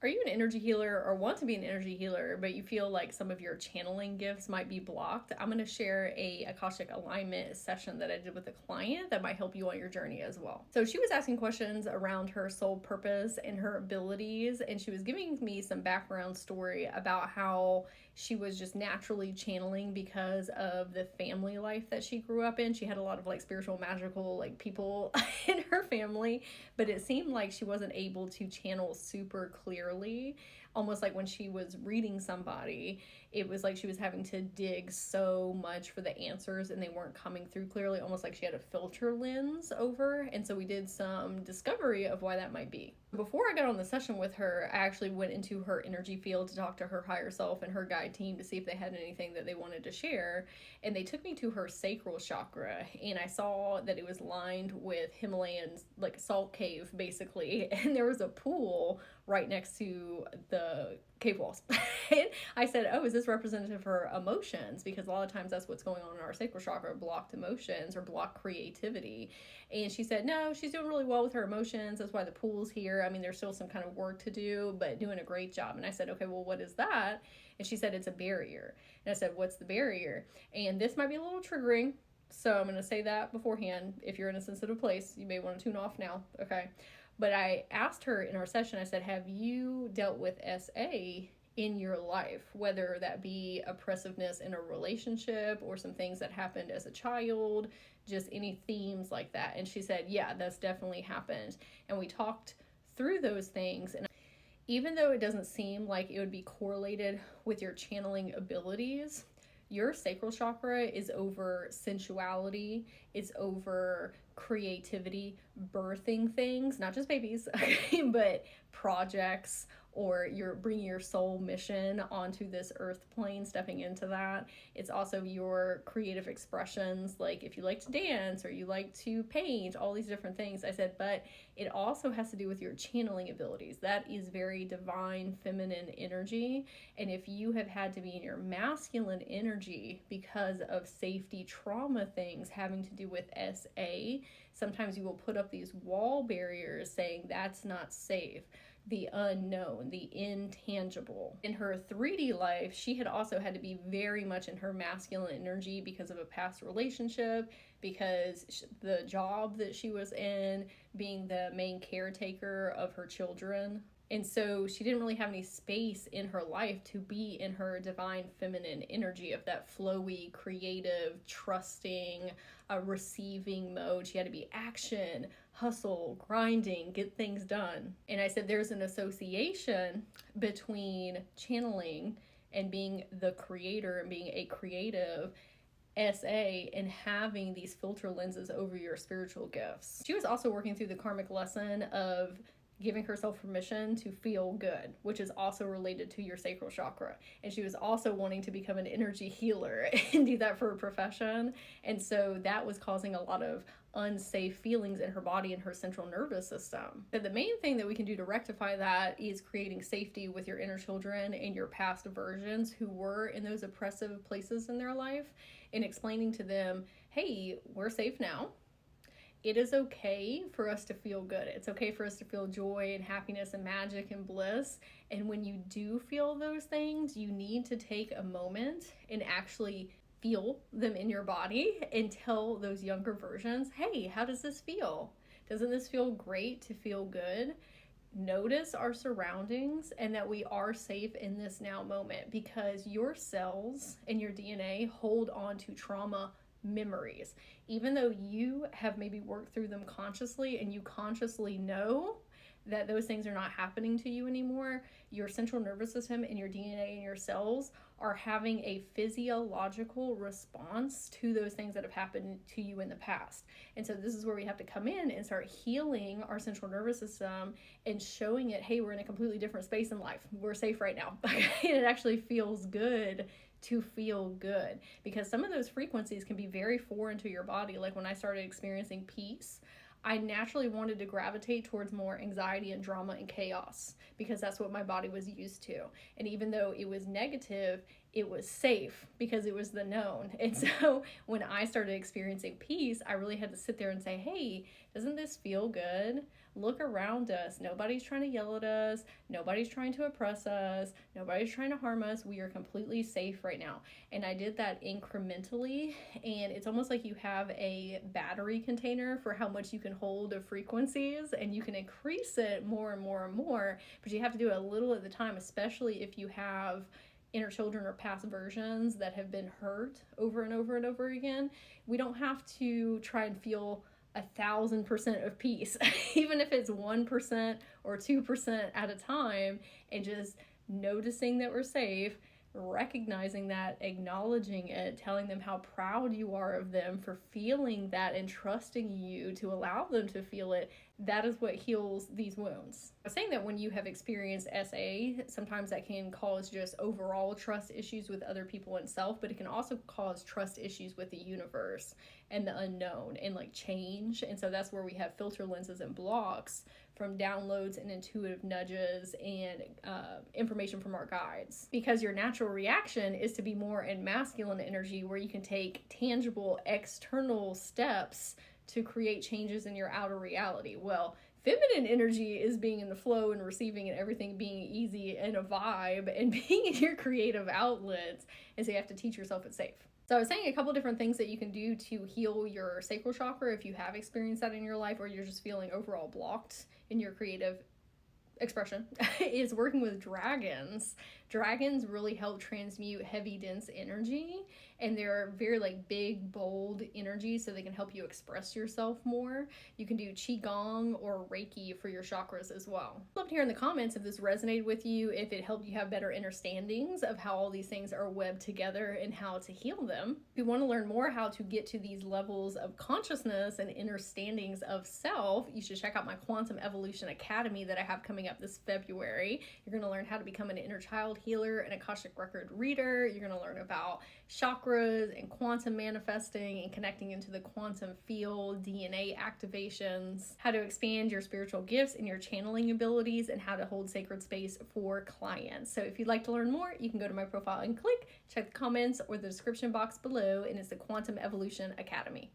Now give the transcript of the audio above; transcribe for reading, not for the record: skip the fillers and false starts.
Are you an energy healer or want to be an energy healer, but you feel like some of your channeling gifts might be blocked? I'm going to share a Akashic alignment session that I did with a client that might help you on your journey as well. So she was asking questions around her soul purpose and her abilities, and she was giving me some background story about how she was just naturally channeling because of the family life that she grew up in. She had a lot of like spiritual, magical like people in her family, but it seemed like she wasn't able to channel super clearly. Almost like when she was reading somebody, it was like she was having to dig so much for the answers and they weren't coming through clearly, almost like she had a filter lens over. And so we did some discovery of why that might be. Before I got on the session with her, I actually went into her energy field to talk to her higher self and her guide team to see if they had anything that they wanted to share. And they took me to her sacral chakra, and I saw that it was lined with Himalayan, like salt cave basically, and there was a pool right next to the cave walls. And I said, oh, is this representative for emotions? Because a lot of times that's what's going on in our sacral chakra, blocked emotions or blocked creativity. And she said, no, she's doing really well with her emotions. That's why the pool's here. I mean, there's still some kind of work to do, but doing a great job. And I said, okay, well, what is that? And she said, it's a barrier. And I said, what's the barrier? And this might be a little triggering, so I'm going to say that beforehand. If you're in a sensitive place, you may want to tune off now, okay? But I asked her in our session, I said, have you dealt with SA in your life, whether that be oppressiveness in a relationship or some things that happened as a child, just any themes like that? And she said, yeah, that's definitely happened. And we talked through those things. And even though it doesn't seem like it would be correlated with your channeling abilities, your sacral chakra is over sensuality, it's over creativity, birthing things, not just babies, but projects, or you're bringing your soul mission onto this earth plane, stepping into that. It's also your creative expressions, like if you like to dance or you like to paint, all these different things. I said, but it also has to do with your channeling abilities. That is very divine, feminine energy. And if you have had to be in your masculine energy because of safety trauma things having to do with SA, sometimes you will put up these wall barriers saying that's not safe. The unknown, the intangible. In her 3D life, she had also had to be very much in her masculine energy because of a past relationship, because the job that she was in, being the main caretaker of her children. And so she didn't really have any space in her life to be in her divine feminine energy of that flowy, creative, trusting, receiving mode. She had to be action, hustle, grinding, get things done. And I said there's an association between channeling and being the creator and being a creative SA and having these filter lenses over your spiritual gifts. She was also working through the karmic lesson of giving herself permission to feel good, which is also related to your sacral chakra. And she was also wanting to become an energy healer and do that for a profession. And so that was causing a lot of unsafe feelings in her body and her central nervous system. But the main thing that we can do to rectify that is creating safety with your inner children and your past versions who were in those oppressive places in their life, and explaining to them, hey, we're safe now. It is okay for us to feel good. It's okay for us to feel joy and happiness and magic and bliss. And when you do feel those things, you need to take a moment and actually feel them in your body and tell those younger versions, hey, how does this feel? Doesn't this feel great to feel good? Notice our surroundings and that we are safe in this now moment, because your cells and your DNA hold on to trauma memories. Even though you have maybe worked through them consciously and you consciously know that those things are not happening to you anymore, your central nervous system and your DNA and your cells are having a physiological response to those things that have happened to you in the past. And so this is where we have to come in and start healing our central nervous system and showing it, hey, we're in a completely different space in life. We're safe right now. And it actually feels good to feel good, because some of those frequencies can be very foreign to your body. Like when I started experiencing peace, I naturally wanted to gravitate towards more anxiety and drama and chaos, because that's what my body was used to. And even though it was negative, it was safe because it was the known. And so when I started experiencing peace, I really had to sit there and say, hey, doesn't this feel good? look around us. Nobody's trying to yell at us. Nobody's trying to oppress us. Nobody's trying to harm us. We are completely safe right now. And I did that incrementally. And it's almost like you have a battery container for how much you can hold of frequencies, and you can increase it more and more and more. But you have to do it a little at the time, especially if you have inner children or past versions that have been hurt over and over and over again. We don't have to try and feel 1,000% of peace, even if it's 1% or 2% at a time, and just noticing that we're safe, recognizing that, acknowledging it, telling them how proud you are of them for feeling that and trusting you to allow them to feel it. That is what heals these wounds. I was saying that when you have experienced SA, sometimes that can cause just overall trust issues with other people and self, but it can also cause trust issues with the universe and the unknown and like change. And so that's where we have filter lenses and blocks from downloads and intuitive nudges and information from our guides. Because your natural reaction is to be more in masculine energy, where you can take tangible external steps to create changes in your outer reality. Well, feminine energy is being in the flow and receiving and everything being easy and a vibe and being in your creative outlets. And so you have to teach yourself it's safe. So I was saying a couple different things that you can do to heal your sacral chakra if you have experienced that in your life, or you're just feeling overall blocked in your creative expression, is working with dragons. Dragons really help transmute heavy, dense energy, and they're very like big, bold energy, so they can help you express yourself more. You can do Qigong or Reiki for your chakras as well. I'd love to hear in the comments if this resonated with you, if it helped you have better understandings of how all these things are webbed together and how to heal them. If you want to learn more how to get to these levels of consciousness and understandings of self, you should check out my Quantum Evolution Academy that I have coming up this February. You're going to learn how to become an inner child healer, an Akashic record reader. You're going to learn about chakras and quantum manifesting and connecting into the quantum field, DNA activations, how to expand your spiritual gifts and your channeling abilities, and how to hold sacred space for clients. So if you'd like to learn more, you can go to my profile and click, check the comments or the description box below, and it's the Quantum Evolution Academy.